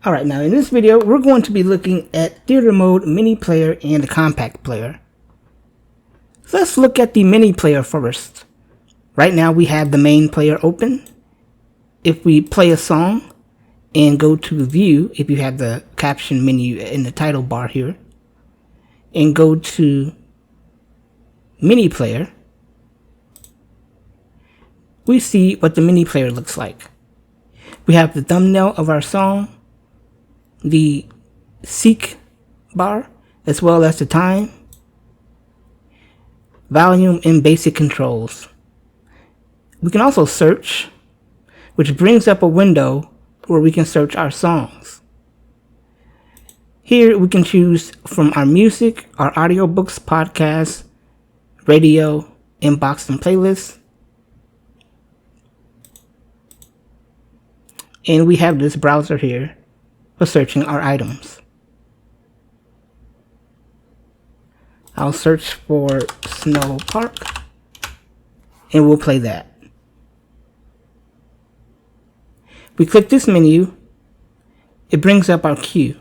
Alright, now in this video, we're going to be looking at theater mode, mini player, and the compact player. So let's look at the mini player first. Right now we have the main player open. If we play a song and go to view, if you have the caption menu in the title bar here, and go to mini player, we see what the mini player looks like. We have the thumbnail of our song, the seek bar, as well as the time, volume, and basic controls. We can also search, which brings up a window where we can search our songs. Here we can choose from our music, our audiobooks, podcasts, radio, inbox, and playlists. And we have this browser here for searching our items. I'll search for Snow Park and we'll play that. We click this menu, it brings up our queue.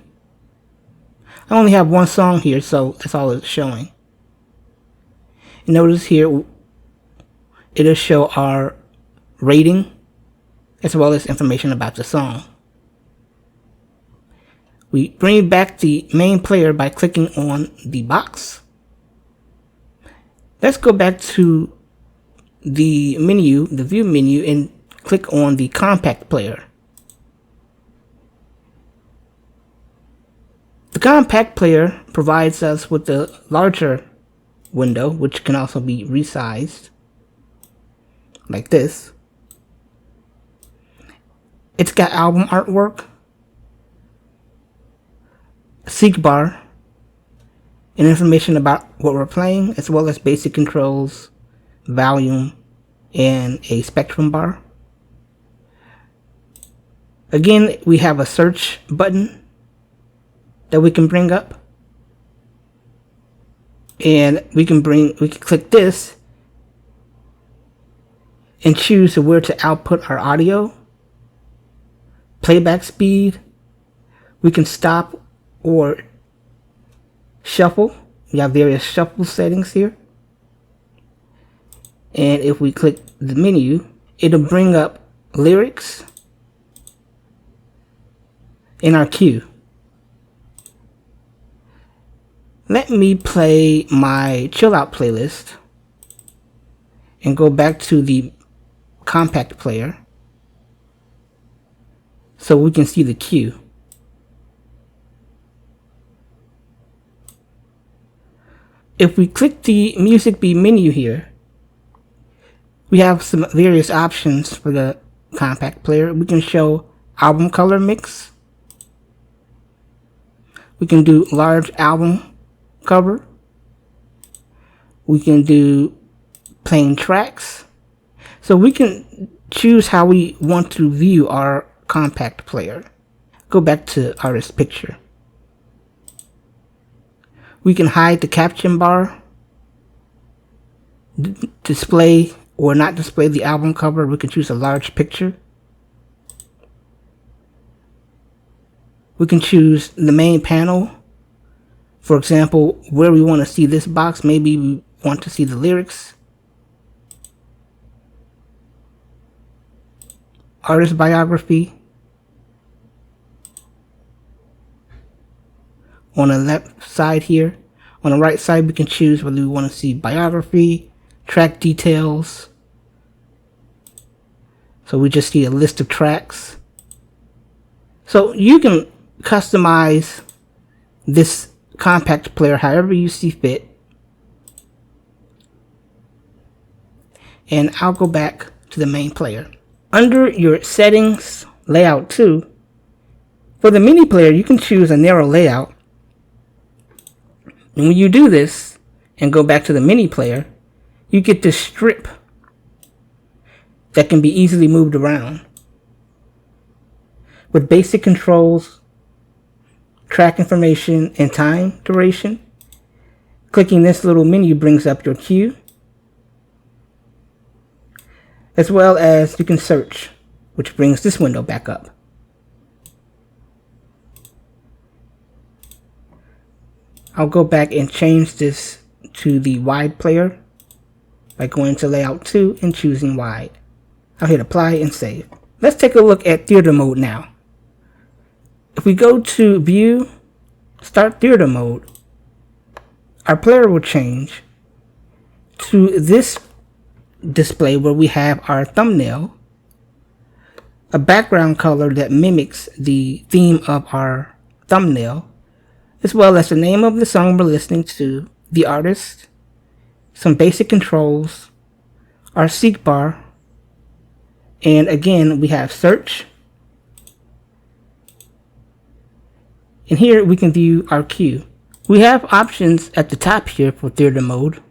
I only have one song here, so that's all it's showing. And notice here it'll show our rating as well as information about the song. We bring back the main player by clicking on the box. Let's go back to the menu, the view menu, and click on the compact player. The compact player provides us with a larger window, which can also be resized like this. It's got album artwork, seek bar, and information about what we're playing, as well as basic controls, volume, and a spectrum bar. Again, we have a search button that we can bring up, and we can click this and choose where to output our audio, playback speed. We can stop or shuffle. We have various shuffle settings here. And if we click the menu, it'll bring up lyrics in our queue. Let me play my chill out playlist and go back to the compact player so we can see the queue. If we click the MusicBee menu here, we have some various options for the compact player. We can show album color mix. We can do large album cover. We can do plain tracks. So we can choose how we want to view our compact player. Go back to artist picture. We can hide the caption bar, display or not display the album cover. We can choose a large picture. We can choose the main panel. For example, where we want to see this box, maybe we want to see the lyrics. Artist biography. On the left side here. On the right side, we can choose whether we want to see biography, track details. So we just see a list of tracks. So you can customize this compact player however you see fit. And I'll go back to the main player. Under your settings, layout 2, for the mini player, you can choose a narrow layout. And when you do this and go back to the mini player, you get this strip that can be easily moved around. With basic controls, track information, and time duration, clicking this little menu brings up your queue, as well as you can search, which brings this window back up. I'll go back and change this to the wide player by going to layout 2 and choosing wide. I'll hit apply and save. Let's take a look at theater mode now. If we go to view, start theater mode, our player will change to this display where we have our thumbnail, a background color that mimics the theme of our thumbnail, as well as the name of the song we're listening to, the artist, some basic controls, our seek bar, and again we have search. And here we can view our queue. We have options at the top here for theater mode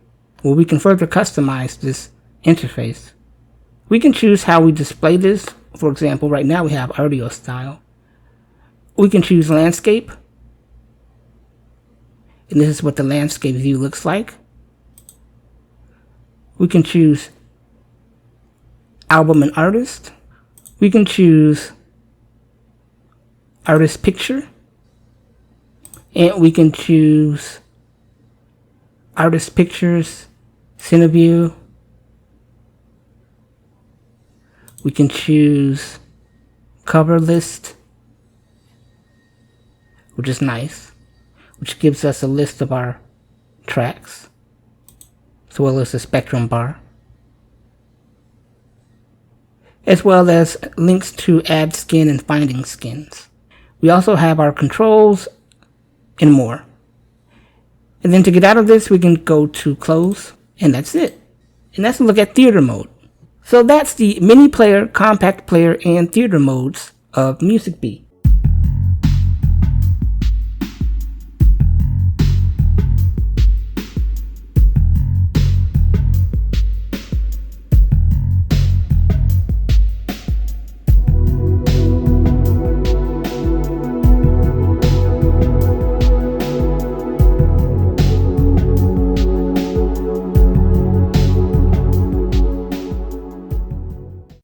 where we can further customize this interface. We can choose how we display this. For example, right now we have audio style. We can choose landscape. And this is what the landscape view looks like. We can choose album and artist. We can choose artist picture. And we can choose artist pictures, center view. We can choose cover list, which is nice, which gives us a list of our tracks, as well as a spectrum bar, as well as links to add skin and finding skins. We also have our controls and more. And then to get out of this, we can go to close, and that's it. And that's a look at theater mode. So that's the mini player, compact player, and theater modes of MusicBee.